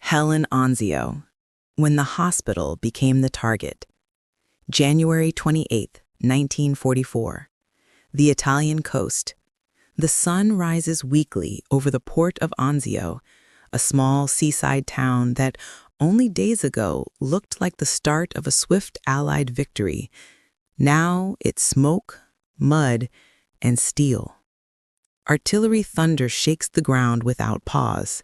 Helen Anzio, When the Hospital Became the Target. January 28, 1944. The Italian coast. The sun rises weakly over the port of Anzio, a small seaside town that only days ago looked like the start of a swift Allied victory. Now it's smoke, mud, and steel. Artillery thunder shakes the ground without pause.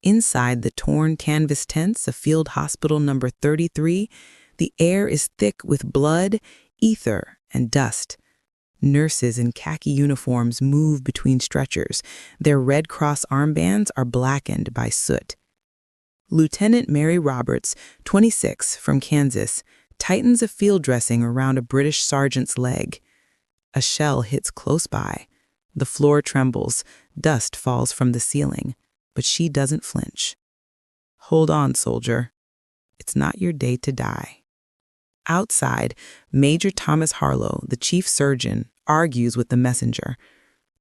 Inside the torn canvas tents of Field Hospital Number 33, the air is thick with blood, ether, and dust. Nurses in khaki uniforms move between stretchers. Their Red Cross armbands are blackened by soot. Lieutenant Mary Roberts, 26, from Kansas, tightens a field dressing around a British sergeant's leg. A shell hits close by. The floor trembles. Dust falls from the ceiling, but she doesn't flinch. Hold on, soldier. It's not your day to die. Outside, Major Thomas Harlow, the chief surgeon, argues with the messenger.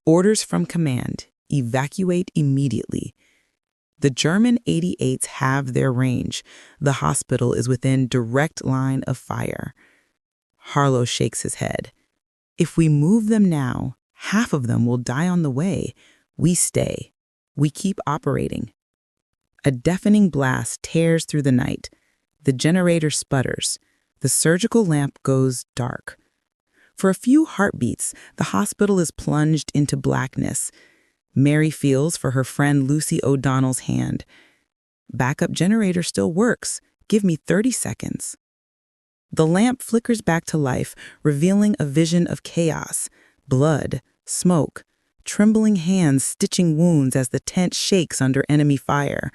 Orders from command: evacuate immediately. The German 88s have their range. The hospital is within direct line of fire. Harlow shakes his head. If we move them now, half of them will die on the way. We stay. We keep operating. A deafening blast tears through the night. The generator sputters. The surgical lamp goes dark. For a few heartbeats, the hospital is plunged into blackness. Mary feels for her friend Lucy O'Donnell's hand. Backup generator still works. Give me 30 seconds. The lamp flickers back to life, revealing a vision of chaos, blood, smoke, trembling hands stitching wounds as the tent shakes under enemy fire.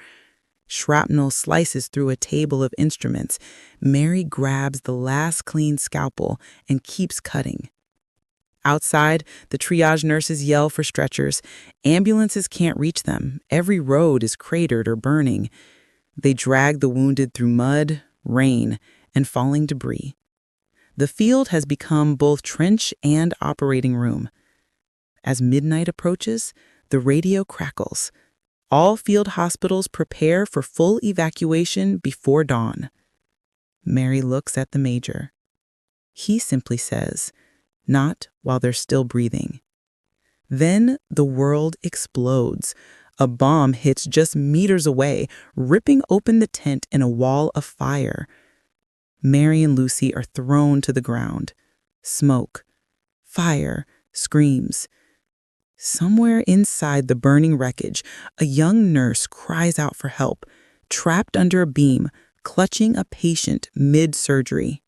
Shrapnel slices through a table of instruments. Mary grabs the last clean scalpel and keeps cutting. Outside, the triage nurses yell for stretchers. Ambulances can't reach them. Every road is cratered or burning. They drag the wounded through mud, rain, and falling debris. The field has become both trench and operating room. As midnight approaches, the radio crackles. All field hospitals prepare for full evacuation before dawn. Mary looks at the major. He simply says, "Not while they're still breathing." Then the world explodes. A bomb hits just meters away, ripping open the tent in a wall of fire. Mary and Lucy are thrown to the ground. Smoke, fire, screams. Somewhere inside the burning wreckage, a young nurse cries out for help, trapped under a beam, clutching a patient mid-surgery.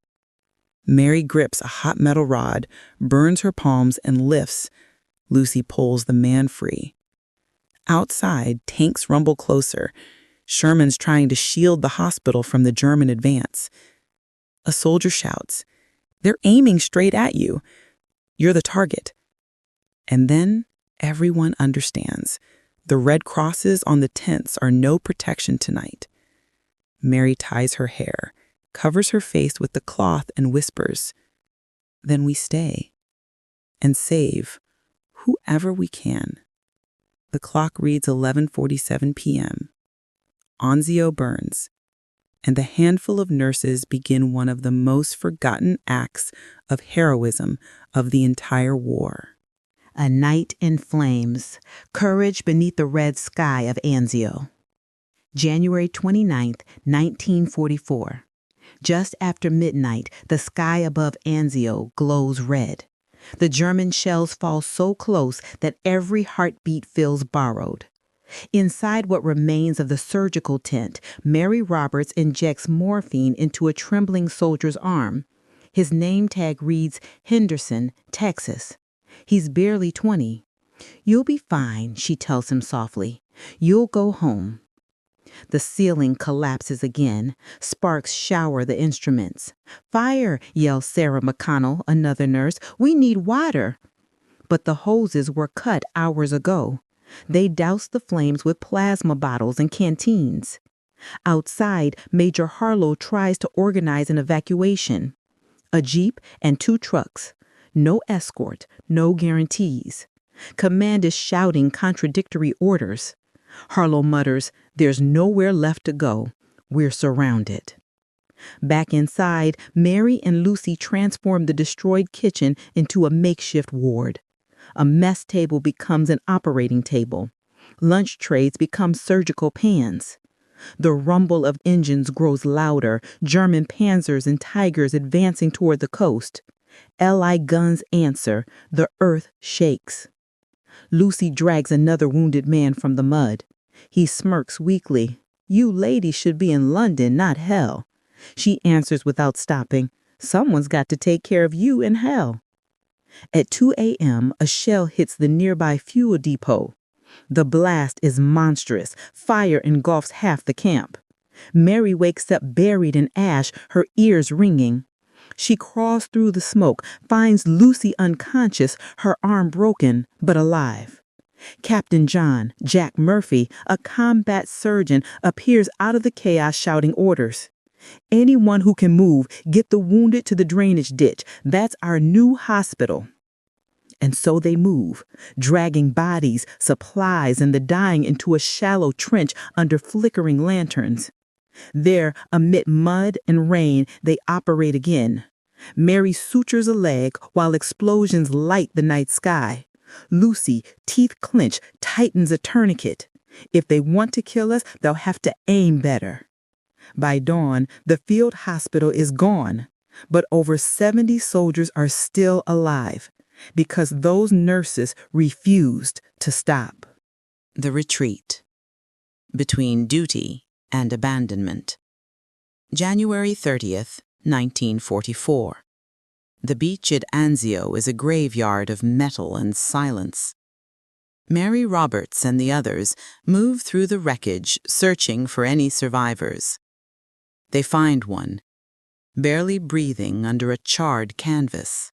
Mary grips a hot metal rod, burns her palms, and lifts. Lucy pulls the man free. Outside, tanks rumble closer. Sherman's trying to shield the hospital from the German advance. A soldier shouts, "They're aiming straight at you. You're the target." And then everyone understands. The red crosses on the tents are no protection tonight. Mary ties her hair, covers her face with the cloth, and whispers, "Then we stay and save whoever we can." The clock reads 11:47 p.m. Anzio burns, and the handful of nurses begin one of the most forgotten acts of heroism of the entire war. A Night in Flames, Courage Beneath the Red Sky of Anzio. January 29, 1944. Just after midnight, the sky above Anzio glows red. The German shells fall so close that every heartbeat feels borrowed. Inside what remains of the surgical tent, Mary Roberts injects morphine into a trembling soldier's arm. His name tag reads Henderson, Texas. He's barely 20. "You'll be fine," she tells him softly. "You'll go home." The ceiling collapses again. Sparks shower the instruments. "Fire!" yells Sarah McConnell, another nurse. "We need water." But the hoses were cut hours ago. They doused the flames with plasma bottles and canteens. Outside, Major Harlow tries to organize an evacuation. A jeep and 2 trucks. No escort, no guarantees. Command is shouting contradictory orders. Harlow mutters, "There's nowhere left to go. We're surrounded." Back inside, Mary and Lucy transform the destroyed kitchen into a makeshift ward. A mess table becomes an operating table. Lunch trays become surgical pans. The rumble of engines grows louder, German panzers and tigers advancing toward the coast. Allied guns answer, the earth shakes. Lucy drags another wounded man from the mud. He smirks weakly. "You ladies should be in London, not hell." She answers without stopping, "Someone's got to take care of you in hell." At 2 a.m., a shell hits the nearby fuel depot. The blast is monstrous. Fire engulfs half the camp. Mary wakes up buried in ash, her ears ringing. She crawls through the smoke, finds Lucy unconscious, her arm broken, but alive. Captain John, Jack Murphy, a combat surgeon, appears out of the chaos shouting orders. "Anyone who can move, get the wounded to the drainage ditch. That's our new hospital." And so they move, dragging bodies, supplies, and the dying into a shallow trench under flickering lanterns. There, amid mud and rain, they operate again. Mary sutures a leg while explosions light the night sky. Lucy, teeth clenched, tightens a tourniquet. If they want to kill us, they'll have to aim better. By dawn, the field hospital is gone, but over 70 soldiers are still alive because those nurses refused to stop. The retreat. Between duty and abandonment. January 30th, 1944. The beach at Anzio is a graveyard of metal and silence. Mary Roberts and the others move through the wreckage searching for any survivors. They find one, barely breathing under a charred canvas.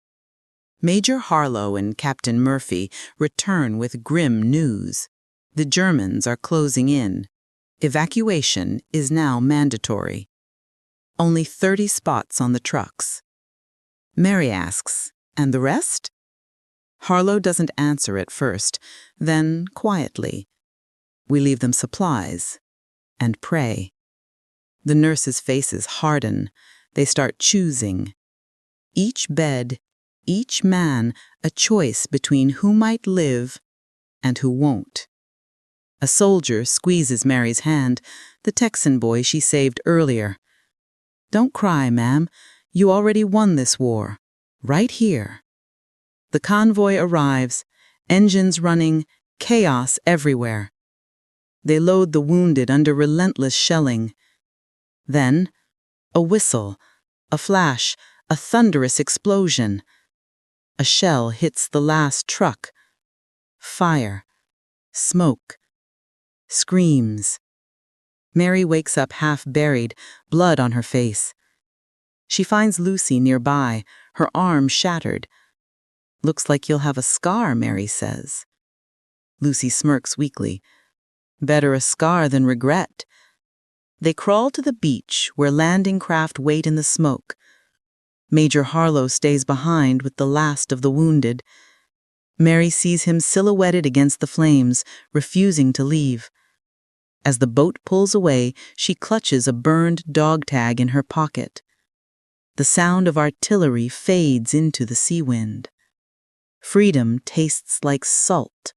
Major Harlow and Captain Murphy return with grim news. The Germans are closing in. Evacuation is now mandatory. Only 30 spots on the trucks. Mary asks, "And the rest?" Harlow doesn't answer at first, then quietly, "We leave them supplies and pray." The nurses' faces harden. They start choosing. Each bed, each man, a choice between who might live and who won't. A soldier squeezes Mary's hand, the Texan boy she saved earlier. "Don't cry, ma'am. You already won this war. Right here." The convoy arrives, engines running, chaos everywhere. They load the wounded under relentless shelling. Then, a whistle, a flash, a thunderous explosion. A shell hits the last truck. Fire, smoke, screams. Mary wakes up half buried, blood on her face. She finds Lucy nearby, her arm shattered. "Looks like you'll have a scar," Mary says. Lucy smirks weakly. "Better a scar than regret." They crawl to the beach where landing craft wait in the smoke. Major Harlow stays behind with the last of the wounded. Mary sees him silhouetted against the flames, refusing to leave. As the boat pulls away, she clutches a burned dog tag in her pocket. The sound of artillery fades into the sea wind. Freedom tastes like salt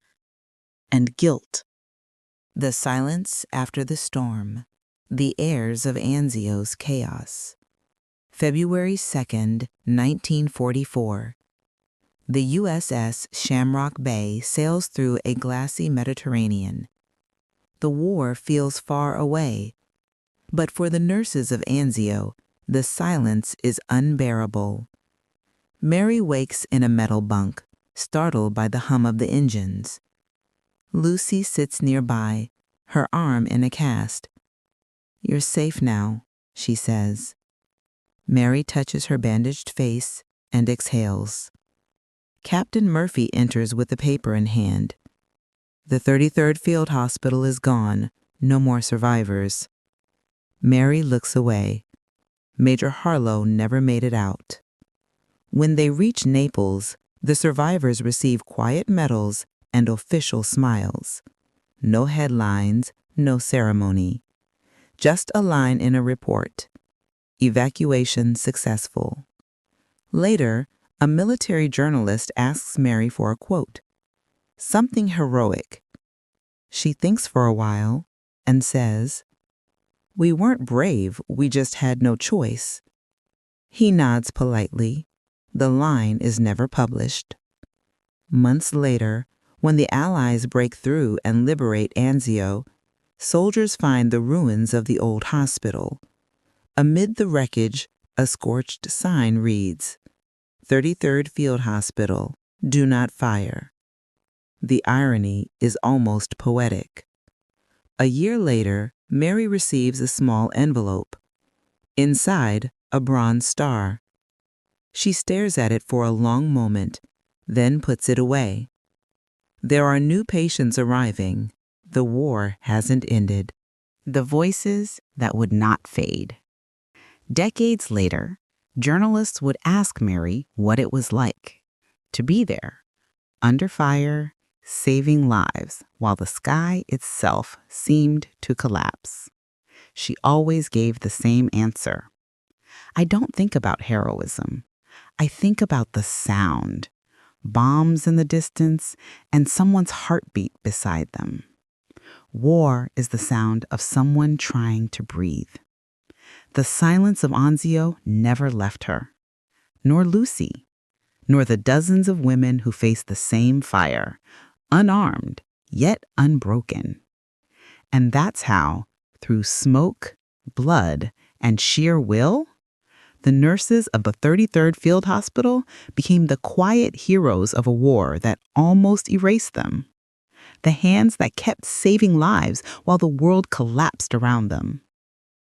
and guilt. The silence after the storm. The heirs of Anzio's chaos. February 2nd, 1944. The USS Shamrock Bay sails through a glassy Mediterranean. The war feels far away, but for the nurses of Anzio, the silence is unbearable. Mary wakes in a metal bunk, startled by the hum of the engines. Lucy sits nearby, her arm in a cast. "You're safe now," she says. Mary touches her bandaged face and exhales. Captain Murphy enters with a paper in hand. The 33rd Field Hospital is gone, no more survivors. Mary looks away. Major Harlow never made it out. When they reach Naples, the survivors receive quiet medals and official smiles. no headlines, no ceremony. Just a line in a report. Evacuation successful. Later, a military journalist asks Mary for a quote. Something heroic. She thinks for a while and says, "We weren't brave, we just had no choice." He nods politely. The line is never published. Months later, when the Allies break through and liberate Anzio, soldiers find the ruins of the old hospital. Amid the wreckage, a scorched sign reads, 33rd Field Hospital, do not fire. The irony is almost poetic. A year later, Mary receives a small envelope. Inside, a bronze star. She stares at it for a long moment, then puts it away. There are new patients arriving. The war hasn't ended. The voices that would not fade. Decades later, journalists would ask Mary what it was like to be there, under fire, saving lives while the sky itself seemed to collapse. She always gave the same answer. I don't think about heroism. I think about the sound, bombs in the distance, and someone's heartbeat beside them. War is the sound of someone trying to breathe. The silence of Anzio never left her, nor Lucy, nor the dozens of women who faced the same fire, unarmed, yet unbroken. And that's how, through smoke, blood, and sheer will, the nurses of the 33rd Field Hospital became the quiet heroes of a war that almost erased them. The hands that kept saving lives while the world collapsed around them.